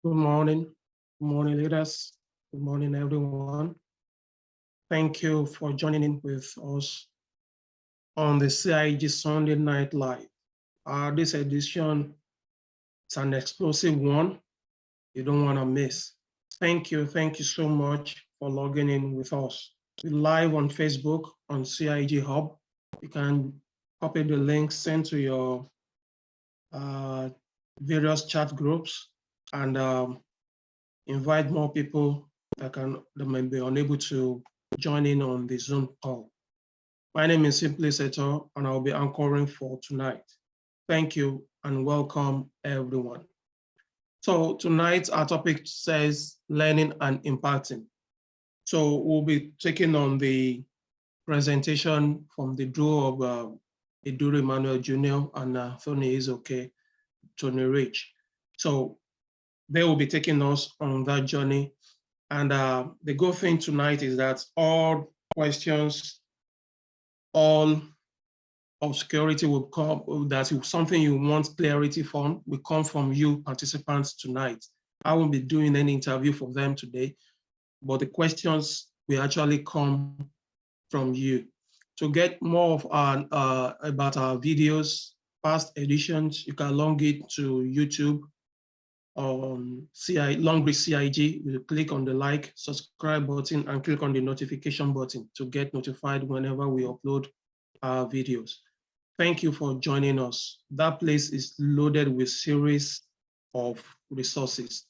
Good morning. Good morning, leaders. Good morning, everyone. Thank you for joining in with us on the CIG Sunday Night Live. This edition is an explosive one you don't want to miss. Thank you so much for logging in with us. We're live on Facebook on CIG Hub. You can copy the link, send to your various chat groups, and invite more people that may be unable to join in on the Zoom call. My name is Simply Seto, and I'll be anchoring for tonight. Thank you and welcome everyone. So tonight our topic says learning and impacting. So we'll be taking on the presentation from the duo of Eduru Emmanuel Jr. and Tony Ezeoke, Tony Rich. So they will be taking us on that journey. And the good thing tonight is that all questions, all obscurity will come, that's something you want clarity from, will come from you participants tonight. I won't be doing any interview for them today, but the questions will actually come from you. To get more of about our videos, past editions, you can log it to YouTube on Longbridge CIG. You click on the like, subscribe button and click on the notification button to get notified whenever we upload our videos. Thank you for joining us. That place is loaded with series of resources.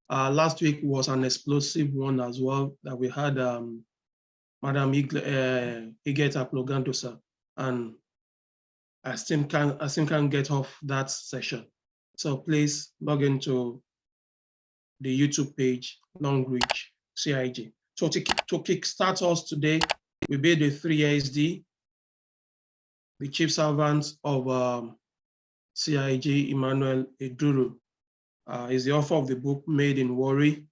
Last week was an explosive one as well that we had Madam Igeta Plogandosa, and I still can't get off that session. So please log into the YouTube page, Longbridge CIG. So to kickstart us today, we be the 3SD, the chief servant of CIG, Emmanuel Eduru, is the author of the book Made in Worry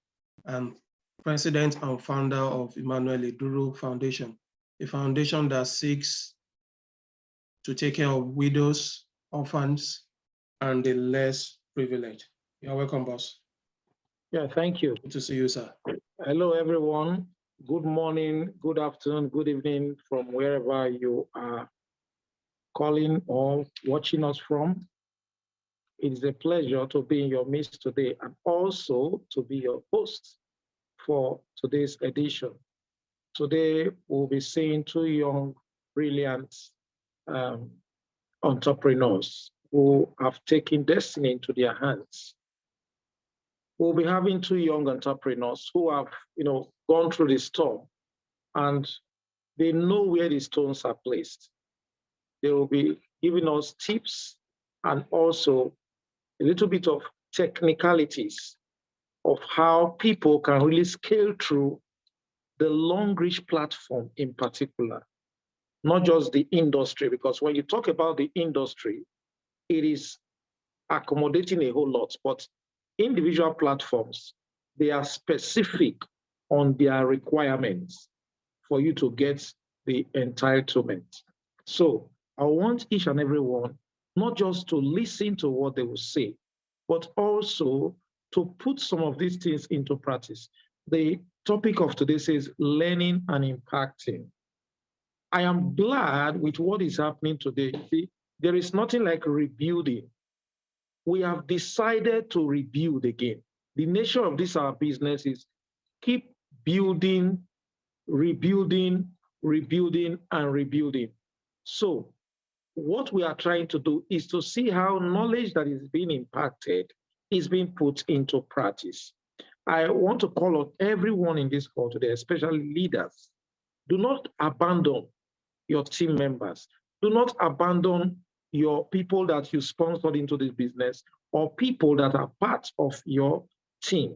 and president and founder of Emmanuel Eduru Foundation, a foundation that seeks to take care of widows, orphans, and the less privileged. You're welcome, boss. Yeah, thank you. Good to see you, sir. Hello, everyone. Good morning, good afternoon, good evening from wherever you are calling or watching us from. It is a pleasure to be in your midst today and also to be your host for today's edition. Today, we'll be seeing two young, brilliant entrepreneurs who have taken destiny into their hands. We'll be having two young entrepreneurs who have, gone through the storm and they know where the stones are placed. They will be giving us tips and also a little bit of technicalities of how people can really scale through the Longbridge platform in particular, not just the industry, because when you talk about the industry, it is accommodating a whole lot, but individual platforms, they are specific on their requirements for you to get the entitlement. So I want each and every one not just to listen to what they will say, but also to put some of these things into practice. The topic of today says learning and impacting. I am glad with what is happening today. See, there is nothing like rebuilding. We have decided to rebuild again. The nature of this our business is keep building, rebuilding, rebuilding, and rebuilding. So what we are trying to do is to see how knowledge that is being impacted is being put into practice. I want to call on everyone in this call today, especially leaders. Do not abandon your team members. Do not abandon your people that you sponsored into this business or people that are part of your team.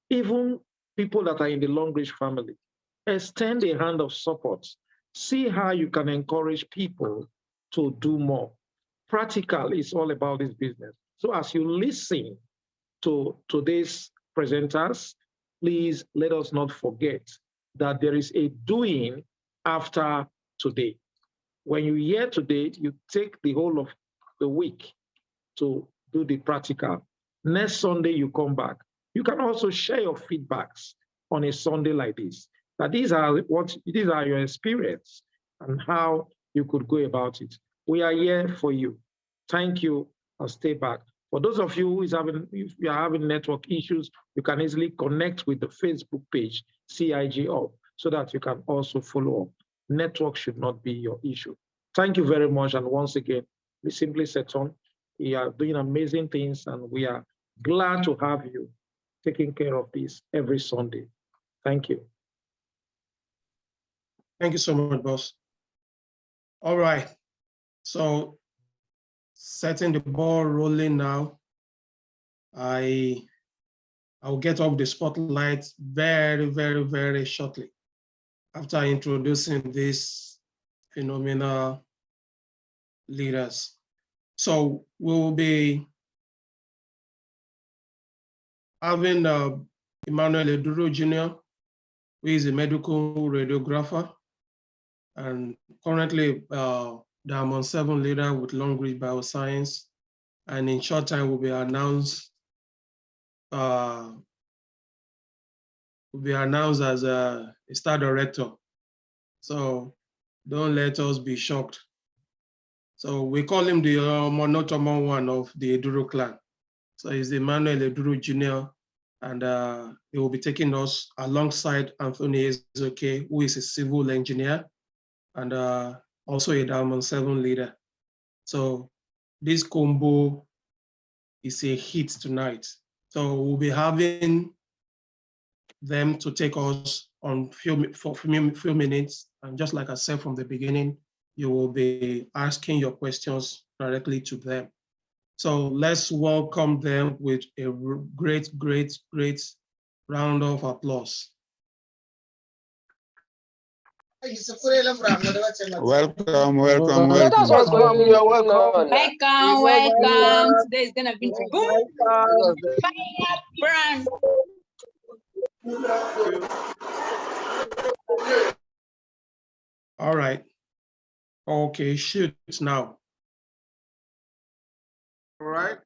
Even people that are in the Longbridge family. Extend a hand of support. See how you can encourage people to do more. Practical is all about this business. So as you listen to today's presenters, please let us not forget that there is a doing after today. When you hear today, you take the whole of the week to do the practical. Next Sunday, you come back. You can also share your feedbacks on a Sunday like this. That these are your experience and how you could go about it. We are here for you. Thank you. I'll stay back. For those of you who if you are having network issues, you can easily connect with the Facebook page, CIG Up, so that you can also follow up. Network should not be your issue. Thank you very much. And once again, we simply set on. You are doing amazing things, and we are glad to have you taking care of this every Sunday. Thank you. Thank you so much, boss. All right. So setting the ball rolling now, I'll get off the spotlight very, very, very shortly after introducing these phenomenal leaders. So we'll be having Emmanuel Eduru Jr., who is a medical radiographer and currently Diamond 7 leader with Long Reach Bioscience. And in short time will be announced as a star director. So don't let us be shocked. So we call him the monotone one of the Eduru clan. So he's Emmanuel Eduru Jr. And he will be taking us alongside Anthony Ezeoke, who is a civil engineer and also a Diamond 7 leader. So this combo is a hit tonight. So we'll be having them to take us on for few minutes. And just like I said from the beginning, you will be asking your questions directly to them. So let's welcome them with a great, great, great round of applause. Welcome. Today is gonna be boom. Fire brand. All right. Okay, shoot now. All right.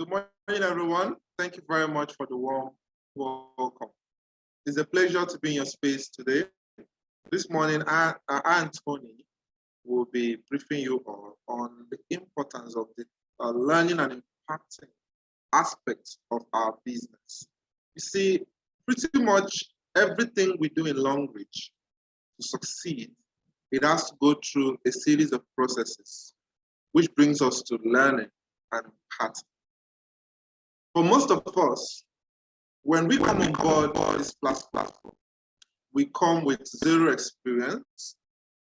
Good morning, everyone. Thank you very much for the warm welcome. It's a pleasure to be in your space today. This morning, I and Tony will be briefing you all on the importance of the learning and impacting aspects of our business. You see, pretty much everything we do in Long Reach to succeed, it has to go through a series of processes, which brings us to learning and impacting. For most of us, when we come on board this platform, we come with zero experience,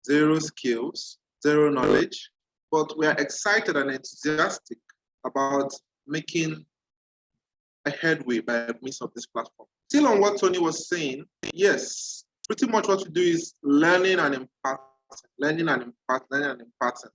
zero skills, zero knowledge, but we are excited and enthusiastic about making a headway by means of this platform. Still on what Tony was saying, yes, pretty much what we do is learning and imparting, learning and imparting, learning and imparting.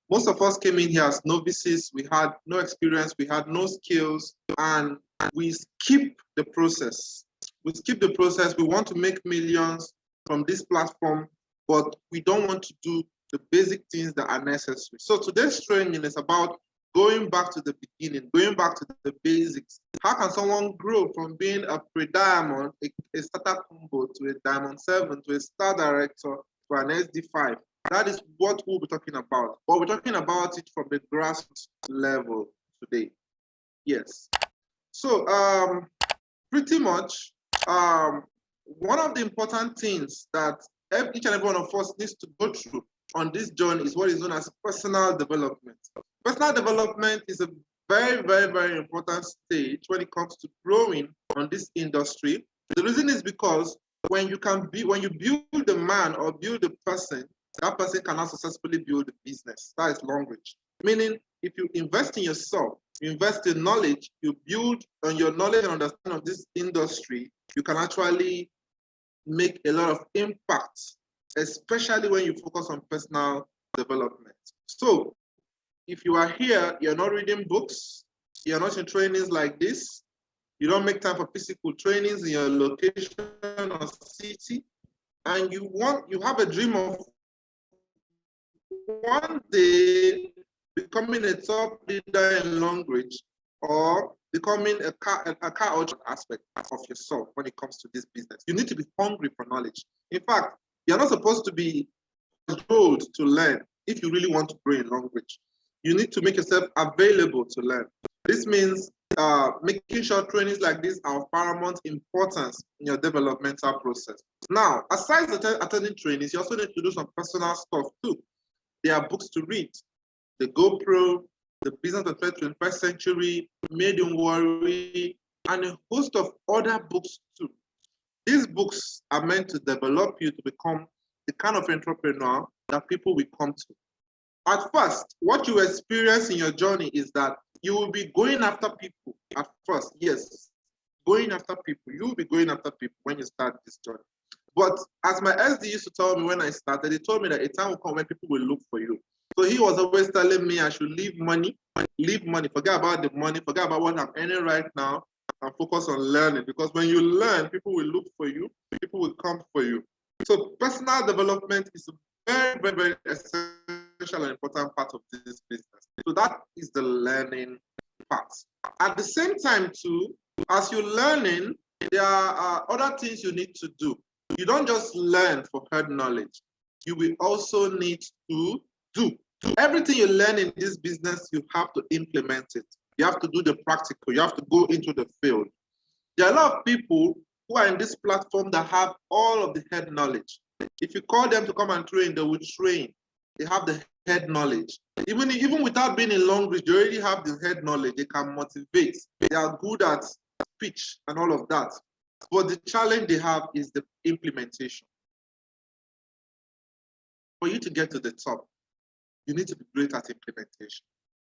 Most of us came in here as novices, we had no experience, we had no skills, and we skip the process. We skip the process. We want to make millions from this platform, but we don't want to do the basic things that are necessary. So today's training is about going back to the beginning, going back to the basics. How can someone grow from being a pre-diamond, a starter combo, to a Diamond 7, to a star director, to an SD5? That is what we'll be talking about. But we're talking about it from the grassroots level today. Yes. So pretty much, one of the important things that each and every one of us needs to go through on this journey is what is known as personal development. Personal development is a very, very, very important stage when it comes to growing on this industry. The reason is because when you build the man or build the person, that person cannot successfully build the business. That is Long Reach. Meaning, if you invest in yourself, you invest in knowledge, you build on your knowledge and understanding of this industry, you can actually make a lot of impact, especially when you focus on personal development. So if you are here, you're not reading books, you're not in trainings like this, you don't make time for physical trainings in your location or city, and you have a dream of one day becoming a top leader in Long Reach, or becoming a car or aspect of yourself when it comes to this business. You need to be hungry for knowledge. In fact, you're not supposed to be told to learn if you really want to grow in language. You need to make yourself available to learn. This means making sure trainings like this are of paramount importance in your developmental process. Now, aside attending trainings, you also need to do some personal stuff too. There are books to read. The GoPro, The Business of the 21st Century, Made in Worry, and a host of other books too. These books are meant to develop you to become the kind of entrepreneur that people will come to. At first, what you experience in your journey is that you will be going after people at first. Yes, going after people. You will be going after people when you start this journey. But as my SD used to tell me when I started, he told me that a time will come when people will look for you. So he was always telling me I should leave money, forget about the money, forget about what I'm earning right now, and focus on learning. Because when you learn, people will look for you, people will come for you. So personal development is a very, very, very essential and important part of this business. So that is the learning part. At the same time too, as you're learning, there are other things you need to do. You don't just learn for head knowledge. You will also need to do. Everything you learn in this business, you have to implement it. You have to do the practical. You have to go into the field. There are a lot of people who are in this platform that have all of the head knowledge. If you call them to come and train, they will train. They have the head knowledge. Even without being in language, they already have the head knowledge. They can motivate. They are good at speech and all of that. But the challenge they have is the implementation. For you to get to the top, you need to be great at implementation.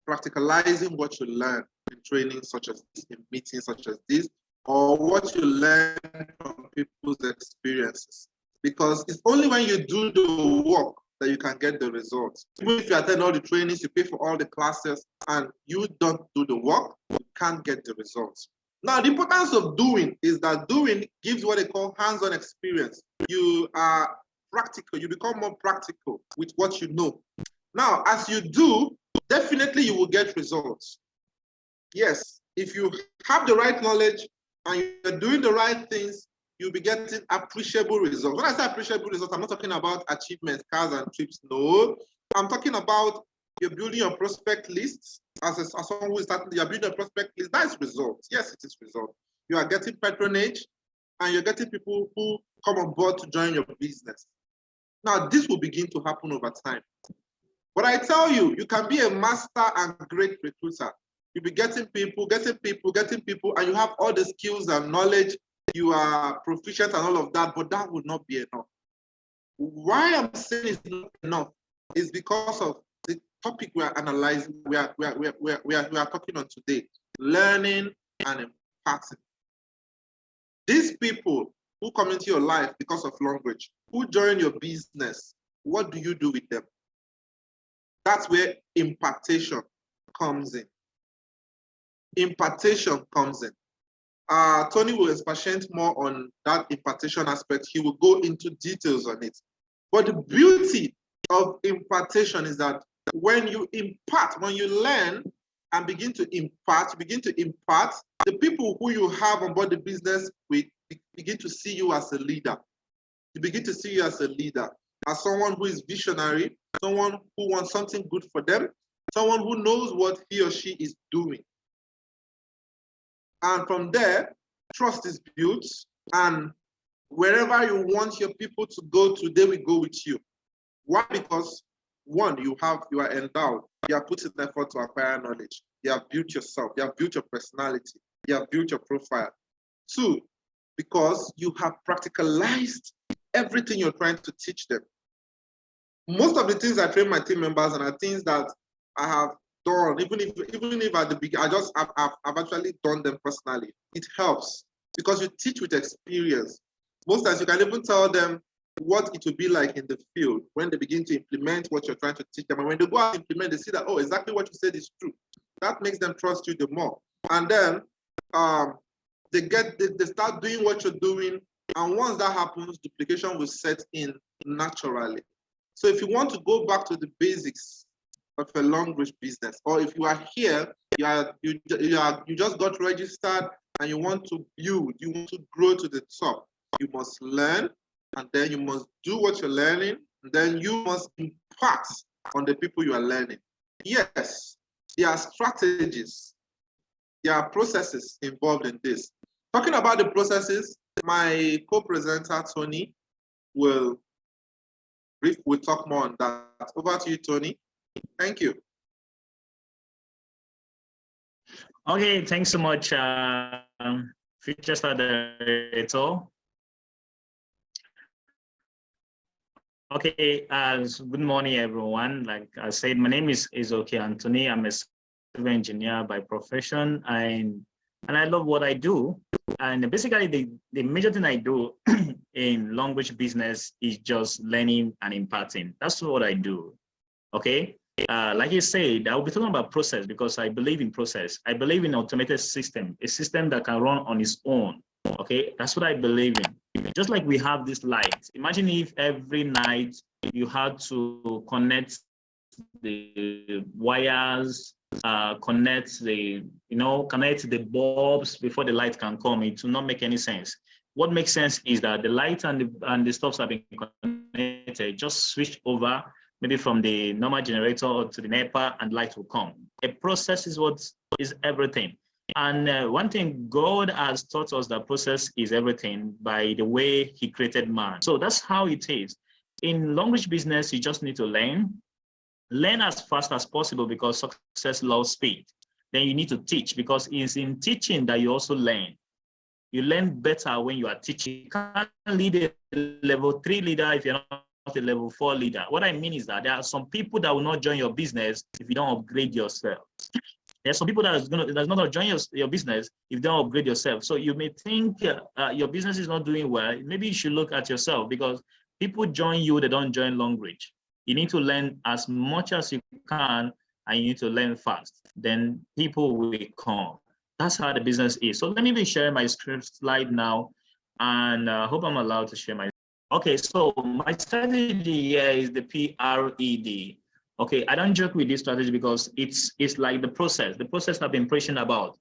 Practicalizing what you learn in training such as this, in meetings such as this, or what you learn from people's experiences. Because it's only when you do the work that you can get the results. Even if you attend all the trainings, you pay for all the classes, and you don't do the work, you can't get the results. Now, the importance of doing is that doing gives what they call hands-on experience. You are practical, you become more practical with what you know. Now, as you do, definitely you will get results. Yes, if you have the right knowledge and you're doing the right things, you'll be getting appreciable results. When I say appreciable results, I'm not talking about achievements, cars and trips. No, I'm talking about you're building your prospect list. As someone who is starting, you're building a prospect list. That's results. Yes, it is results. You are getting patronage and you're getting people who come on board to join your business. Now, this will begin to happen over time. But I tell you, you can be a master and great recruiter. You'll be getting people, and you have all the skills and knowledge. You are proficient and all of that, but that would not be enough. Why I'm saying it's not enough is because of the topic we are analyzing, we are talking on today, learning and imparting. These people who come into your life because of language, who join your business, what do you do with them? That's where impartation comes in. Impartation comes in. Tony will expatiate more on that impartation aspect. He will go into details on it. But the beauty of impartation is that when you impart, when you learn and begin to impart, the people who you have on board the business will begin to see you as a leader. You begin to see you as a leader, as someone who is visionary, someone who wants something good for them, someone who knows what he or she is doing. And from there, trust is built, and wherever you want your people to go to, they will go with you. Why? Because one, you are endowed, you have put in effort to acquire knowledge, you have built yourself, you have built your personality, you have built your profile. Two, because you have practicalized everything you're trying to teach them. Most of the things I train my team members and are things that I have done, even if at the beginning, I've actually done them personally. It helps because you teach with experience. Most times you can even tell them what it will be like in the field when they begin to implement what you're trying to teach them. And when they go out and implement, they see that, oh, exactly what you said is true. That makes them trust you the more. And then they start doing what you're doing. And once that happens, duplication will set in naturally. So if you want to go back to the basics of a language business, or if you are here, you just got registered and you want to build, you want to grow to the top, you must learn, and then you must do what you're learning, and then you must impart on the people you are learning. Yes, there are strategies, there are processes involved in this. Talking about the processes, my co-presenter, Tony, will talk more on that. Over to you, Tony. Thank you. Okay, thanks so much, Future Star Director. Okay, good morning, everyone. Like I said, my name is Ezeoke Anthony. I'm a civil engineer by profession, and I love what I do. And basically, the major thing I do in language business is just learning and imparting. That's what I do. Okay. Like you said, I'll be talking about process because I believe in process. I believe in automated system, a system that can run on its own. Okay, that's what I believe in. Just like we have this light. Imagine if every night you had to connect the wires, connect the bulbs before the light can come. It will not make any sense. What makes sense is that the light and the stuffs have been connected. Just switch over, maybe from the normal generator to the NEPA, and light will come. A process is what is everything. And one thing, God has taught us that process is everything by the way he created man. So that's how it is. In language business, you just need to learn as fast as possible because success loves speed. Then you need to teach because it's in teaching that you also learn. You learn better when you are teaching. You can't lead a level 3 leader if you're not a level 4 leader. What I mean is that there are some people that will not join your business if you don't upgrade yourself. There's some people that's not going to join your business if you don't upgrade yourself. So you may think your business is not doing well. Maybe you should look at yourself because people join you, they don't join Longreach. You need to learn as much as you can and you need to learn fast. Then people will come. That's how the business is. So let me be sharing my script slide now, and I hope I'm allowed to share my. Okay, so my strategy here is the PRED. Okay, I don't joke with this strategy because it's like the process I've been preaching about.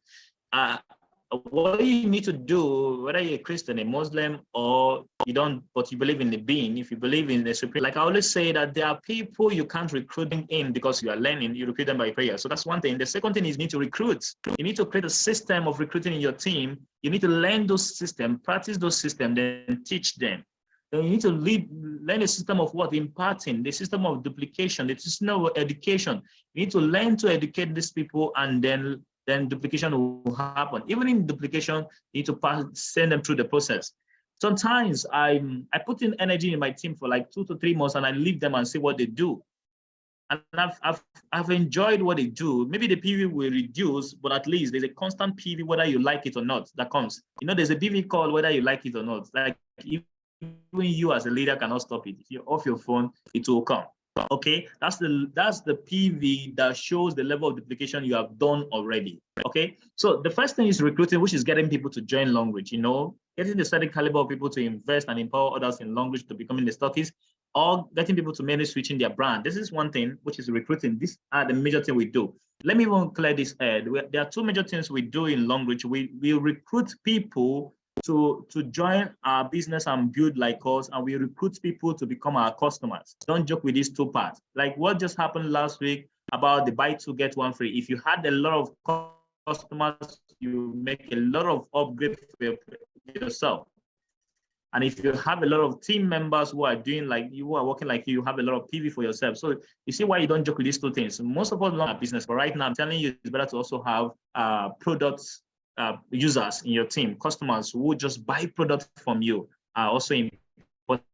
What you need to do, whether you're a Christian, a Muslim, or you don't, but you believe in the being, if you believe in the supreme, like I always say that there are people you can't recruit them in because you are learning, you recruit them by prayer. So that's one thing. The second thing is you need to recruit. You need to create a system of recruiting in your team. You need to learn those systems, practice those systems, then teach them. Then you need to learn a system of what? Imparting, the system of duplication, the system of education. You need to learn to educate these people, and then duplication will happen. Even in duplication, you need to send them through the process. Sometimes I put in energy in my team for like 2 to 3 months, and I leave them and see what they do. And I've enjoyed what they do. Maybe the PV will reduce, but at least there's a constant PV whether you like it or not that comes. There's a PV call whether you like it or not. Like even you as a leader cannot stop it. If you're off your phone, it will come. Okay, that's the PV that shows the level of duplication you have done already. Okay, so the first thing is recruiting, which is getting people to join Longreach. Getting the certain caliber of people to invest and empower others in Longreach to becoming the stockists, or getting people to mainly switching their brand. This is one thing, which is recruiting. These are the major things we do. Let me even clear this air. There are 2 major things we do in Longreach. We recruit people to join our business and build like us, and we recruit people to become our customers. Don't joke with these 2 parts. Like what just happened last week about the buy 2 get 1 free. If you had a lot of customers, you make a lot of upgrade for yourself. And if you have a lot of team members who are doing like you, who are working like you have a lot of PV for yourself. So you see why you don't joke with these 2 things. Most of us don't have business, but right now I'm telling you, it's better to also have products. Users in your team, customers who just buy products from you are also important.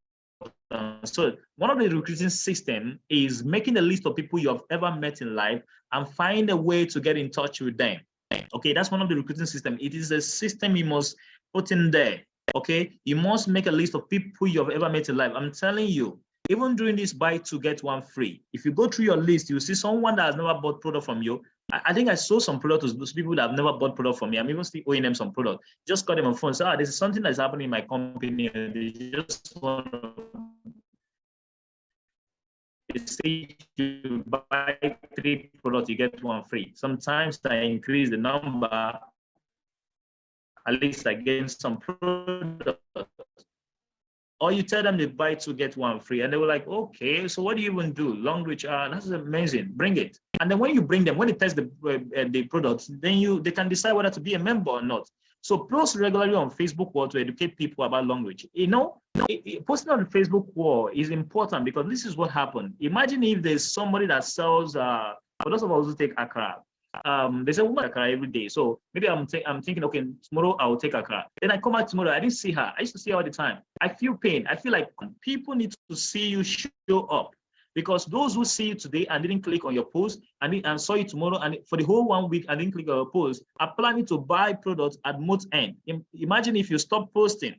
So one of the recruiting system is making a list of people you have ever met in life and find a way to get in touch with them. Okay, that's one of the recruiting system. It is a system you must put in there. Okay, you must make a list of people you have ever met in life. I'm telling you, even during this buy 2 get 1 free, if you go through your list, you see someone that has never bought product from you. I think I sold some product to those people that have never bought product from me. I'm even still owing them some product. Just got them on phone. So this is something that's happening in my company. They just want they say you buy 3 products, you get 1 free. Sometimes I increase the number, at least I gain some products. Or you tell them they buy 2, get 1 free. And they were like, okay, so what do you even do? Long reach, that's amazing, bring it. And then when you bring them, when they test the products, then they can decide whether to be a member or not. So post regularly on Facebook wall to educate people about long reach. You know, posting on the Facebook wall is important because this is what happened. Imagine if there's somebody that sells, for those of us who take Accra, there's a woman Accra every day. So maybe I'm thinking, okay, tomorrow I'll take Accra. Then I come back tomorrow, I didn't see her. I used to see her all the time. I feel pain. I feel like people need to see you show up. Because those who see you today and didn't click on your post and saw you tomorrow and for the whole 1 week and didn't click on your post are planning to buy products at month's end. Imagine if you stop posting,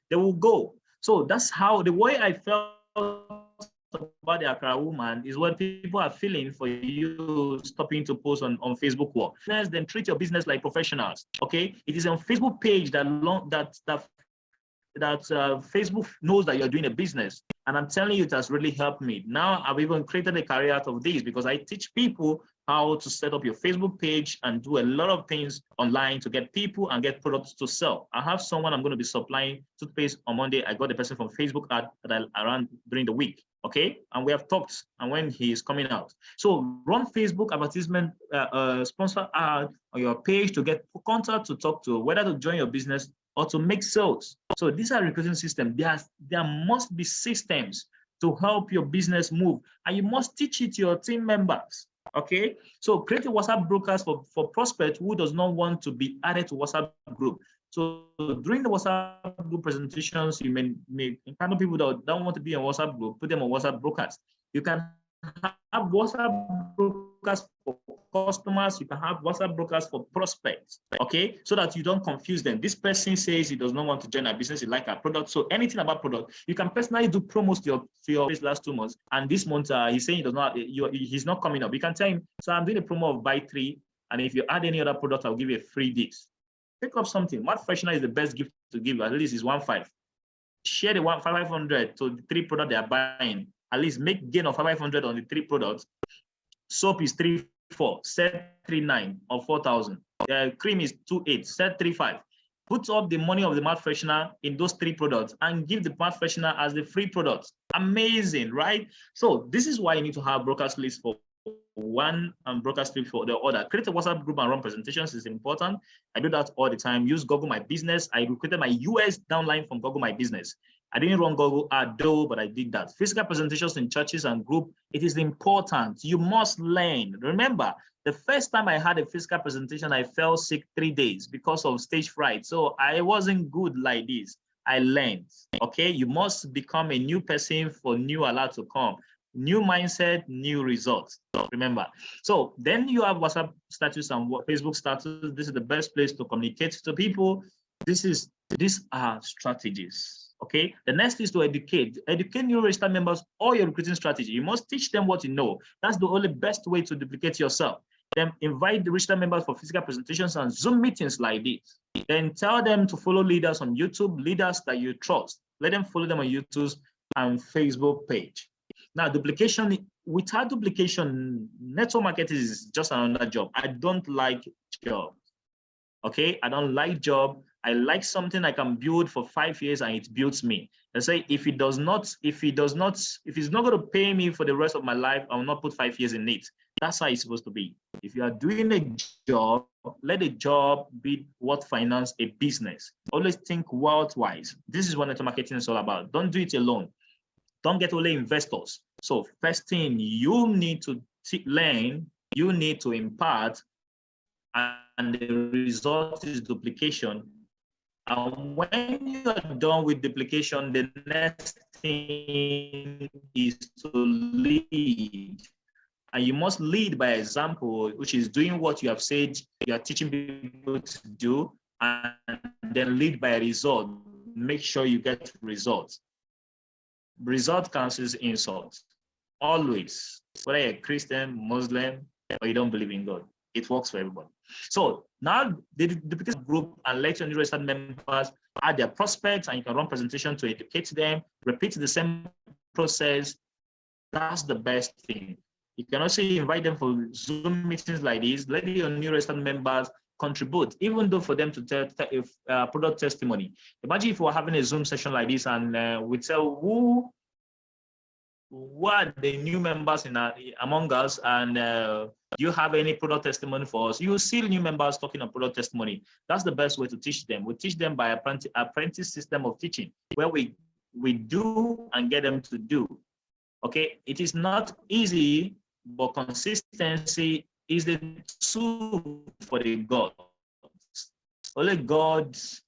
they will go. So that's how the way I felt about the Accra woman is what people are feeling for you stopping to post on Facebook wall. Then treat your business like professionals. Okay, it is on Facebook page that Facebook knows that you're doing a business. And I'm telling you, it has really helped me. Now I've even created a career out of this because I teach people how to set up your Facebook page and do a lot of things online to get people and get products to sell. I have someone I'm going to be supplying toothpaste on Monday. I got the person from Facebook ad that I ran during the week. Okay, and we have talked and when he is coming out. So run Facebook advertisement, sponsor ad on your page to get contact to talk to, whether to join your business or to make sales. So these are recruiting systems. There must be systems to help your business move, and you must teach it to your team members. Okay, so create a WhatsApp broadcast for prospect who does not want to be added to WhatsApp group. So during the WhatsApp group presentations, you may encounter people that don't want to be on WhatsApp group, put them on WhatsApp broadcast. You can have WhatsApp broadcast for customers, you can have WhatsApp broadcast for prospects, okay? So that you don't confuse them. This person says he does not want to join our business, he like our product. So anything about product, you can personally do promos to your last 2 months. And this month, he's saying he does not, he's not coming up. You can tell him, so I'm doing a promo of buy 3, and if you add any other product, I'll give you a free this. Pick up something. Mouth freshener is the best gift to give, at least is 1.5. Share the 500 to the 3 products they are buying. At least make gain of 500 on the 3 products. Soap is 3.4, set 3.9 or 4,000. Cream is 2.8, set 3.5. Put up the money of the mouth freshener in those 3 products and give the mouth freshener as the free products. Amazing, right? So this is why you need to have broadcast list for one and broadcast list for the other. Create a WhatsApp group and run presentations is important. I do that all the time. Use Google My Business. I recruited my US downline from Google My Business. I didn't run Google ad though, but I did that. Physical presentations in churches and group, it is important. You must learn. Remember, the first time I had a physical presentation, I fell sick 3 days because of stage fright. So I wasn't good like this. I learned, okay? You must become a new person for new alert to come. New mindset, new results. Remember. So then you have WhatsApp status and Facebook status. This is the best place to communicate to people. These are strategies. Okay. The next is to educate. Educate new registered members or your recruiting strategy. You must teach them what you know. That's the only best way to duplicate yourself. Then invite the registered members for physical presentations and Zoom meetings like this. Then tell them to follow leaders on YouTube, leaders that you trust. Let them follow them on YouTube and Facebook page. Now, duplication, without duplication, network marketing is just another job. I don't like job. Okay, I don't like job. I like something I can build for 5 years and it builds me. I say if it's not going to pay me for the rest of my life, I will not put 5 years in it. That's how it's supposed to be. If you are doing a job, let the job be what finance a business. Always think wealth-wise. This is what network marketing is all about. Don't do it alone. Don't get only investors. So first thing you need to learn, you need to impart, and the result is duplication. And when you are done with duplication, the next thing is to lead. And you must lead by example, which is doing what you have said you are teaching people to do, and then lead by a result. Make sure you get results. Result cancels insult. Always, whether you're a Christian, Muslim, or you don't believe in God, it works for everybody. So now the duplication group and let your new registered members add their prospects, and you can run presentation to educate them, repeat the same process, that's the best thing. You can also invite them for Zoom meetings like this. Let your new restaurant members contribute, even though for them to tell product testimony. Imagine if we're having a Zoom session like this and we tell who are the new members among us, and do you have any product testimony for us? You see new members talking of product testimony. That's the best way to teach them. We teach them by apprentice system of teaching, where we do and get them to do. Okay, it is not easy, but consistency is the tool for the gods. Only gods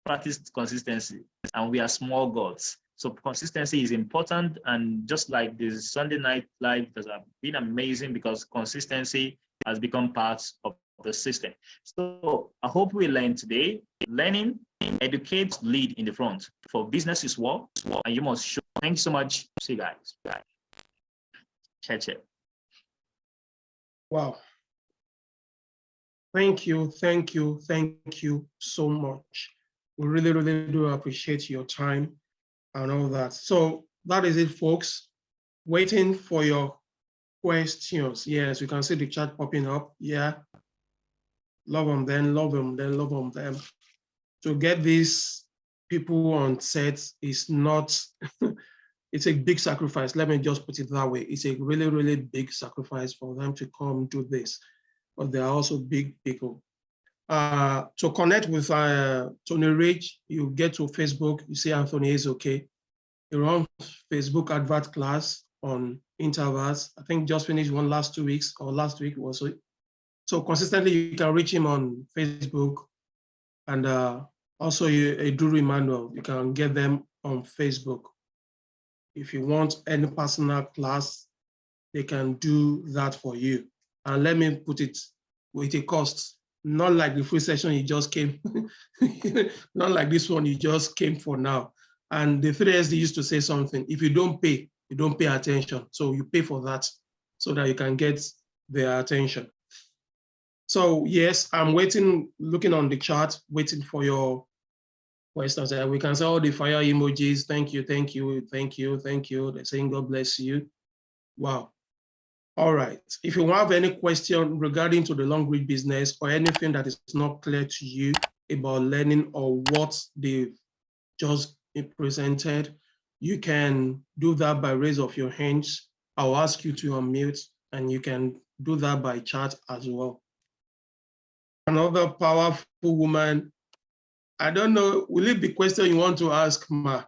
practice consistency, and we are small gods. So consistency is important, and just like this Sunday night live has been amazing because consistency has become part of the system. So I hope we learned today. Learning, educate, lead in the front. For business is work, and you must show. Thank you so much. See you guys. Bye. Check. Wow. Thank you so much. We really, really do appreciate your time and all that. So that is it, folks. Waiting for your questions. Yes, you can see the chat popping up. Yeah. Love them, then love them, then love them, then. To get these people on set is not, it's a big sacrifice. Let me just put it that way. It's a really, really big sacrifice for them to come do this, but they are also big people. To connect with Tony Rich, you get to Facebook, you see Anthony Ezeoke. He runs Facebook advert class on intervals. I think just finished one last 2 weeks, or last week was it. So consistently, you can reach him on Facebook, and also Eduru Emmanuel, you can get them on Facebook. If you want any personal class, they can do that for you. And let me put it with a cost, not like the free session you just came, not like this one you just came for now. And the 3SD used to say something, if you don't pay, you don't pay attention. So you pay for that so that you can get their attention. So yes, I'm waiting, looking on the chart, waiting for your questions. We can say all the fire emojis. Thank you, thank you, thank you, thank you. They're saying God bless you. Wow. All right. If you have any question regarding to the long read business or anything that is not clear to you about learning or what they've just presented, you can do that by raise of your hands. I'll ask you to unmute, and you can do that by chat as well. Another powerful woman. I don't know, will it be question you want to ask, Ma?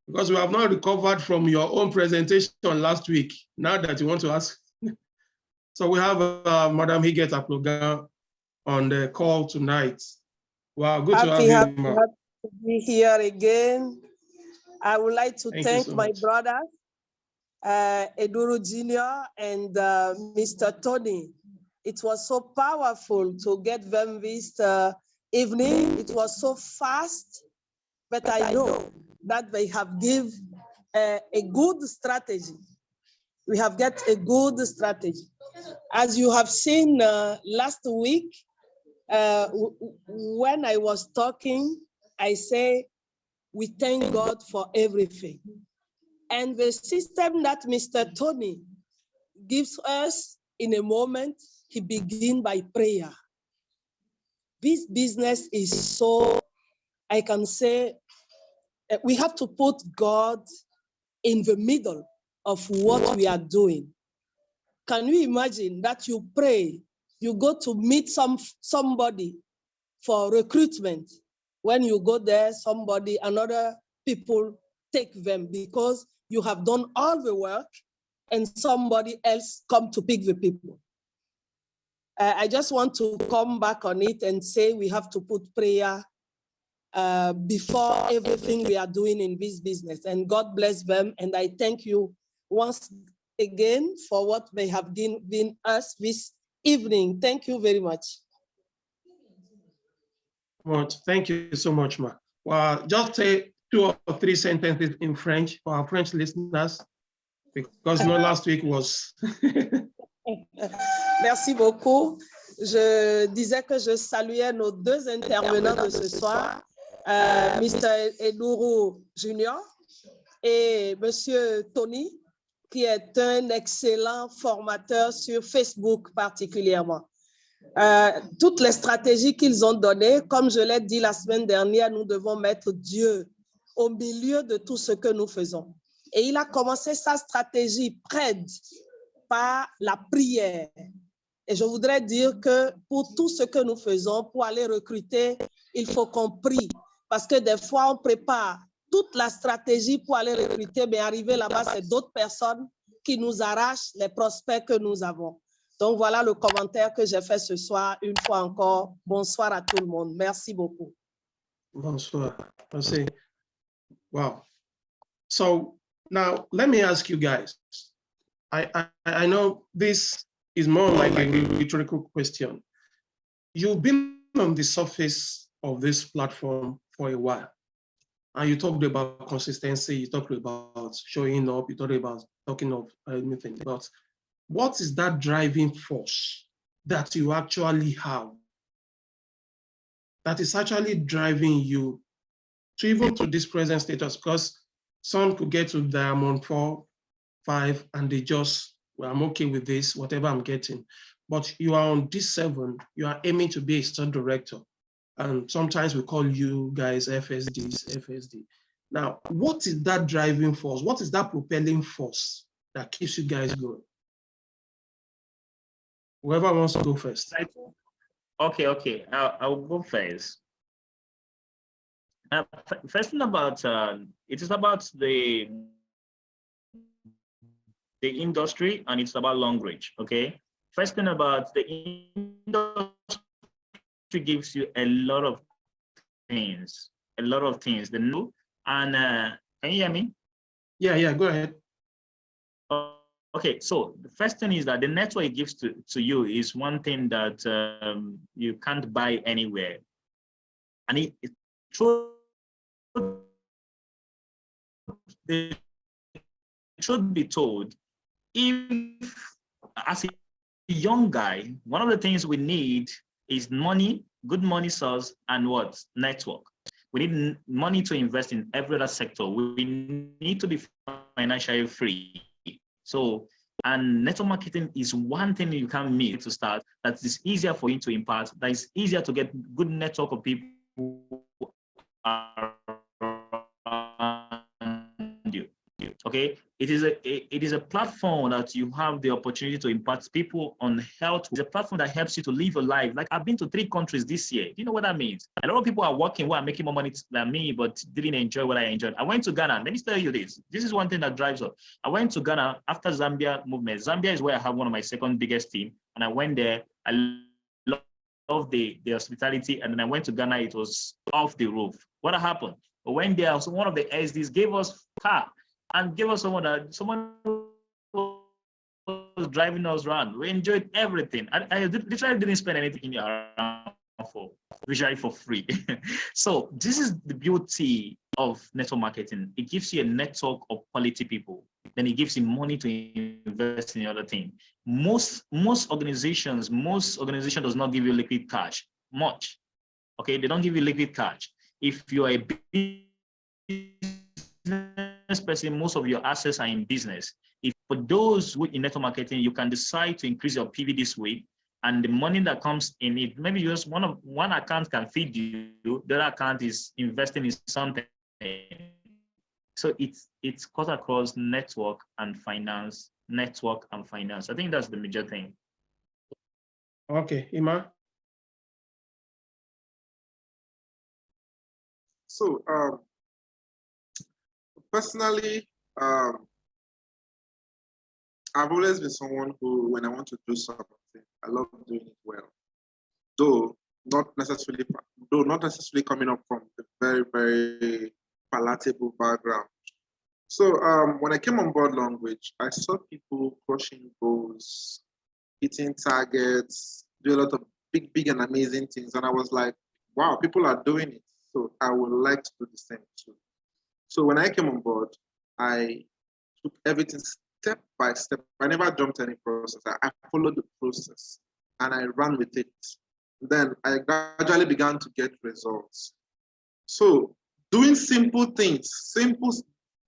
Because we have not recovered from your own presentation last week, now that you want to ask. So we have Madam Higet Aploga on the call tonight. Wow, good to have you, Ma. Happy to be here again. I would like to thank my brother, Eduru Jr. and Mr. Tony. It was so powerful to get them this evening. It was so fast, but I know that they have given a good strategy. We have got a good strategy. As you have seen last week, when I was talking, I say, we thank God for everything. And the system that Mr. Tony gives us in a moment, he begins by prayer. This business is so, I can say, we have to put God in the middle of what we are doing. Can you imagine that you pray, you go to meet somebody for recruitment. When you go there, another people take them because you have done all the work and somebody else come to pick the people. I just want to come back on it and say we have to put prayer before everything we are doing in this business. And God bless them. And I thank you once again for what they have given us this evening. Thank you very much. Thank you so much, Ma. Well, just say 2 or 3 sentences in French for our French listeners, because last week was. Merci beaucoup. Je disais que je saluais nos 2 intervenants de ce soir, Mr. Eduru Jr. et Monsieur Tony, qui est un excellent formateur sur Facebook particulièrement. Toutes les stratégies qu'ils ont données, comme je l'ai dit la semaine dernière, nous devons mettre Dieu au milieu de tout ce que nous faisons. Et il a commencé sa stratégie prête par la prière. Et je voudrais dire que pour tout ce que nous faisons, pour aller recruter, il faut qu'on prie. Parce que des fois, on prépare toute la stratégie pour aller recruter, mais arriver là-bas, c'est d'autres personnes qui nous arrachent les prospects que nous avons. Donc, voilà le commentaire que j'ai fait ce soir. Une fois encore, bonsoir à tout le monde. Merci beaucoup. Bonsoir. Merci. Wow. So now let me ask you guys. I know this is more like a rhetorical question. You've been on the surface of this platform for a while, and you talked about consistency, you talked about showing up, you talked about talking of anything, but what is that driving force that you actually have that is actually driving you to even to this present status? Because some could get to Diamond 4, 5, and they just, well, I'm okay with this, whatever I'm getting. But you are on D7, you are aiming to be a store director. And sometimes we call you guys FSDs, FSD. Now, what is that driving force? What is that propelling force that keeps you guys going? Whoever wants to go first. Okay. I'll go first. First thing about it is about the industry, and it's about long range. Okay. First thing about the industry gives you a lot of things. The new and can you hear me? Yeah. Go ahead. Okay, so the first thing is that the network it gives to you is one thing that you can't buy anywhere. And it should be told, if as a young guy, one of the things we need is money, good money source, and what? Network. We need money to invest in every other sector. We need to be financially free. So, and network marketing is one thing you can meet to start that is easier for you to impart, that is easier to get good network of people around you. Okay, it is a platform that you have the opportunity to impart people on health. It's a platform that helps you to live a life. Like, I've been to 3 countries this year. Do you know what that means? A lot of people are working who are making more money than me, but didn't enjoy what I enjoyed. I went to Ghana. Let me tell you this. This is one thing that drives us. I went to Ghana after Zambia movement. Zambia is where I have one of my second biggest team. And I went there. I love the hospitality. And then I went to Ghana. It was off the roof. What happened? I went there. So one of the SDs gave us car and gave us someone was driving us around. We enjoyed everything. I literally didn't spend anything around for free. So this is the beauty of network marketing. It gives you a network of quality people. Then it gives you money to invest in other things. Most organizations does not give you liquid cash much. Okay, they don't give you liquid cash. If you are a business person, most of your assets are in business. If for those who in network marketing, you can decide to increase your PV this week, and the money that comes in it, maybe just one account can feed you, the other account is investing in something. So it's cut across network and finance. I think that's the major thing. Okay, Ima. So personally, I've always been someone who, when I want to do something, I love doing it well. Though not necessarily coming up from a very, very palatable background. So when I came on board Language, I saw people crushing goals, hitting targets, do a lot of big and amazing things. And I was like, wow, people are doing it. So I would like to do the same too. So when I came on board, I took everything step by step. I never jumped any process. I followed the process and I ran with it. Then I gradually began to get results. So doing simple things, simple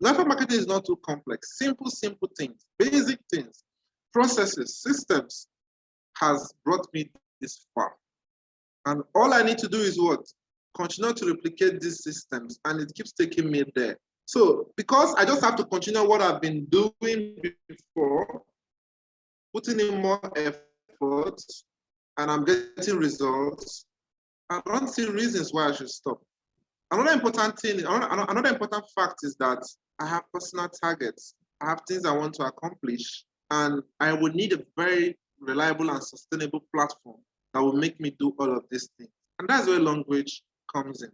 Network marketing is not too complex. Simple things, basic things, processes, systems has brought me this far. And all I need to do is what? Continue to replicate these systems, and it keeps taking me there. So because I just have to continue what I've been doing before, putting in more effort, and I'm getting results, I don't see reasons why I should stop. Another important thing, another important fact is that I have personal targets. I have things I want to accomplish, and I would need a very reliable and sustainable platform that will make me do all of these things. And that's where language comes in.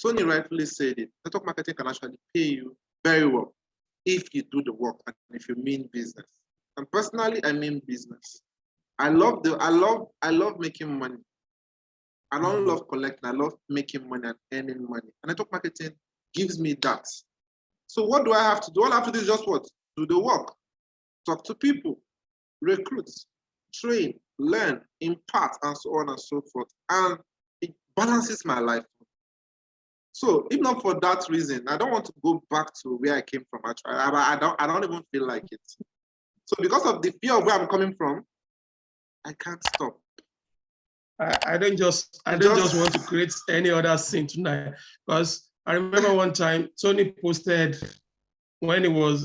Tony rightfully said it. Network marketing can actually pay you very well if you do the work and if you mean business. And personally, I mean business. I love making money. I don't love collecting. I love making money and earning money. And network marketing gives me that. So what do I have to do? All I have to do is just what? Do the work. Talk to people, recruit, train, learn, impart, and so on and so forth. And it balances my life. So if not for that reason, I don't want to go back to where I came from. Actually, I don't even feel like it. So because of the fear of where I'm coming from, I can't stop. I don't just want to create any other scene tonight, because I remember one time Tony posted when it was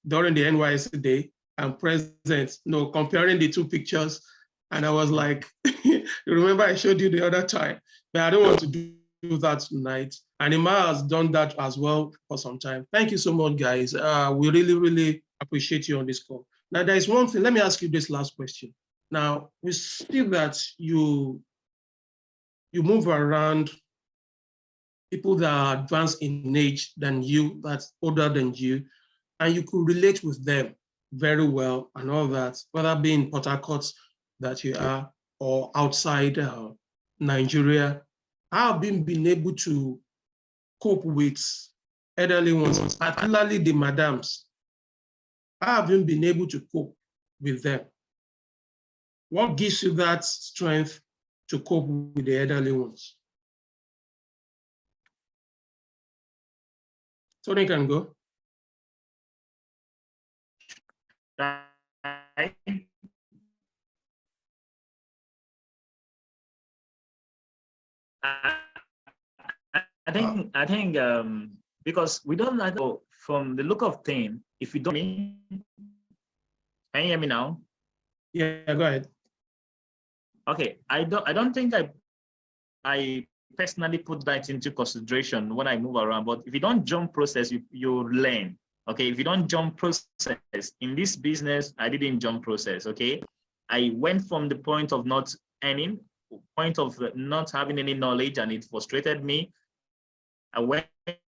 during the NYC day and present, comparing the two pictures, and I was like, you remember I showed you the other time, but I don't want to do that tonight. And Ima has done that as well for some time. Thank you so much, guys. We really appreciate you on this call. Now, there is one thing. Let me ask you this last question. Now, we see that you move around people that are advanced in age than you, that's older than you, and you could relate with them very well and all that, whether being in Port Harcourt that you are or outside Nigeria. How have you been able to cope with elderly ones, particularly the madams? How have you been able to cope with them? What gives you that strength to cope with the elderly ones? Tony can go. I think because we don't know from the look of things, if you don't mean, can you hear me now? Yeah, go ahead. Okay, I don't think I personally put that into consideration when I move around, but if you don't jump process, you learn. Okay, if you don't jump process in this business, I didn't jump process. Okay, I went from the point of not earning, point of not having any knowledge, and it frustrated me. I went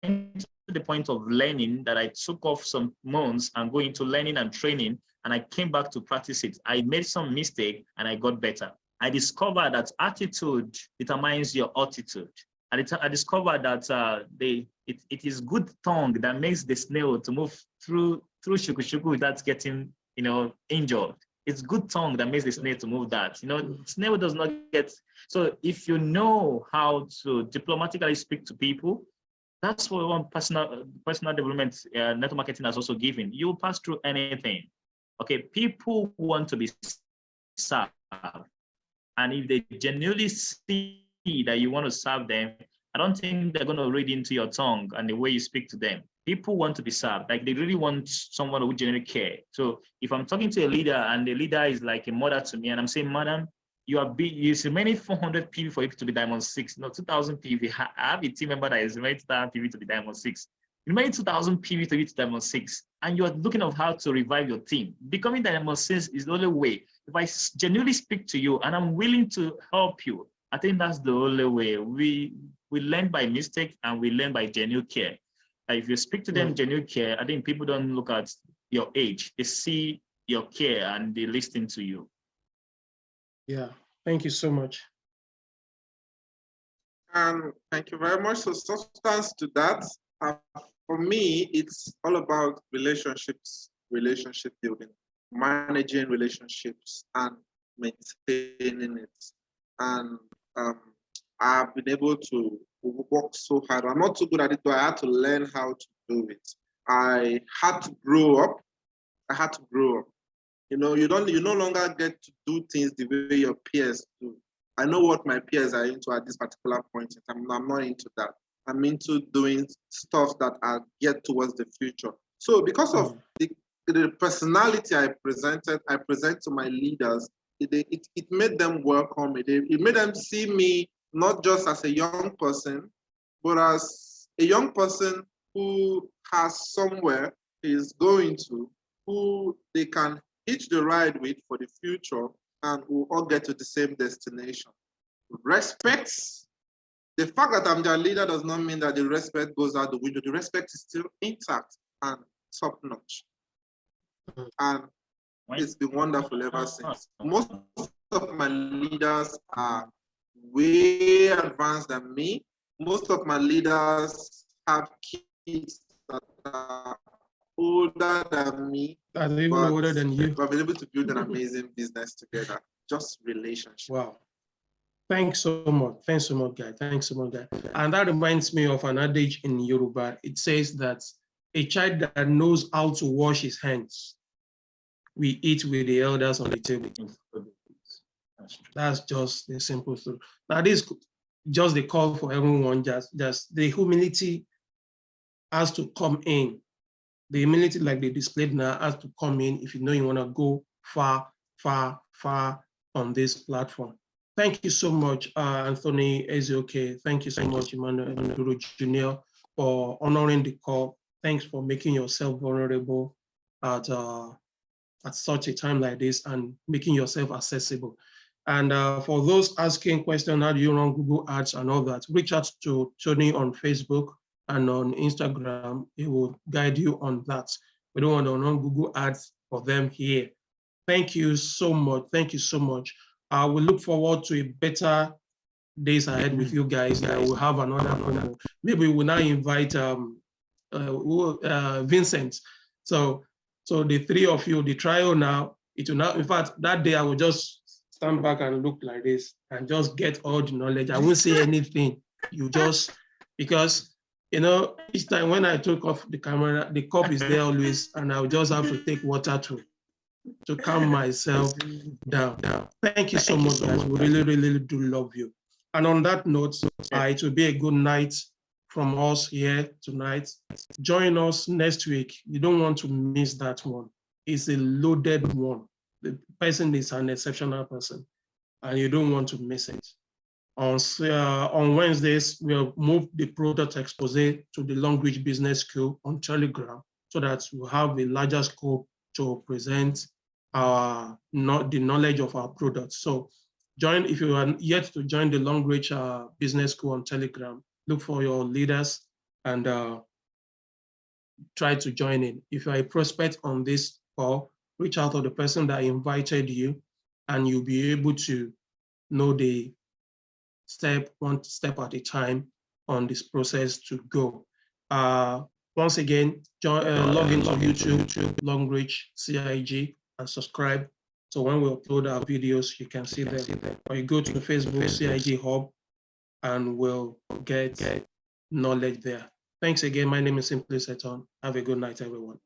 to the point of learning that I took off some months and go into learning and training, and I came back to practice it. I made some mistake and I got better. I discovered that attitude determines your altitude. I discovered that it is good tongue that makes the snail to move through shuku shuku without getting injured. It's good tongue that makes the snail to move that. Snail does not get. So if you know how to diplomatically speak to people, that's what one personal development network marketing has also given. You pass through anything. Okay, people want to be served. And if they genuinely see that you want to serve them, I don't think they're going to read into your tongue and the way you speak to them. People want to be served. Like, they really want someone who genuinely care. So if I'm talking to a leader and the leader is like a mother to me, and I'm saying, madam, it's remaining 400 PV for you to be Diamond 6, 2,000 PV. I have a team member that is remaining 2,000 PV to be Diamond 6. Remaining 2,000 PV to be Diamond 6, and you're looking at how to revive your team. Becoming Diamond 6 is the only way. If I genuinely speak to you and I'm willing to help you, I think that's the only way. We learn by mistake and we learn by genuine care. If you speak to them genuine care, I think people don't look at your age. They see your care and they listen to you. Yeah, thank you so much. Thank you very much. So substance to that, for me, it's all about relationships, relationship building, managing relationships and maintaining it. And I've been able to work so hard. I'm not too good at it, but I had to learn how to do it. I had to grow up. I had to grow up. You know, you no longer get to do things the way your peers do. I know what my peers are into at this particular point in time. I'm not into that. I'm into doing stuff that are geared towards the future. So because of the personality I present to my leaders, it made them welcome. It made them see me not just as a young person, but as a young person who has somewhere is going to, who they can hitch the ride with for the future, and we'll all get to the same destination. Respect. The fact that I'm their leader does not mean that the respect goes out the window. The respect is still intact and top notch. And it's been wonderful ever since. Most of my leaders are way advanced than me. Most of my leaders have kids that are older than me. That's even older than you. We've been able to build an amazing business together. Just relationship. Wow. Thanks so much. Thanks so much, guy. Thanks so much, guy. And that reminds me of an adage in Yoruba. It says that a child that knows how to wash his hands, we eat with the elders on the table. That's just the simple truth. That is just the call for everyone. Just the humility has to come in. The humility, like they displayed now, has to come in if you know you want to go far, far, far on this platform. Thank you so much, Anthony Ezeoke. Thank you so much, Emmanuel Eduru Jr., for honoring the call. Thanks for making yourself vulnerable at such a time like this and making yourself accessible. And for those asking questions, how do you run Google Ads and all that, reach out to Tony on Facebook and on Instagram. He will guide you on that. We don't want to run Google Ads for them here. Thank you so much. Thank you so much. We look forward to a better days ahead with you guys. We'll have another one. Maybe we'll now invite Vincent. So the three of you, the trio now, it will now, in fact, that day I will just stand back and look like this and just get all the knowledge. I won't say anything. You just, because, you know, each time when I took off the camera, the cup is there always, and I'll just have to take water to calm myself down. Thank you so much, guys. We really, really do love you. And on that note, it will be a good night from us here tonight. Join us next week. You don't want to miss that one. It's a loaded one. The person is an exceptional person, and you don't want to miss it. On Wednesdays, we'll move the product expose to the Long Reach Business School on Telegram so that we'll have a larger scope to present the knowledge of our products. So join, if you are yet to join the Long Reach Business School on Telegram, look for your leaders and try to join in. If you are a prospect on this call, reach out to the person that invited you, and you'll be able to know the one step at a time on this process to go. Once again, log into YouTube, Long Reach CIG, and subscribe. So when we upload our videos, you can see them. Or you go to the Facebook CIG Hub, and we'll get knowledge there. Thanks again. My name is Simply Seton. Have a good night, everyone.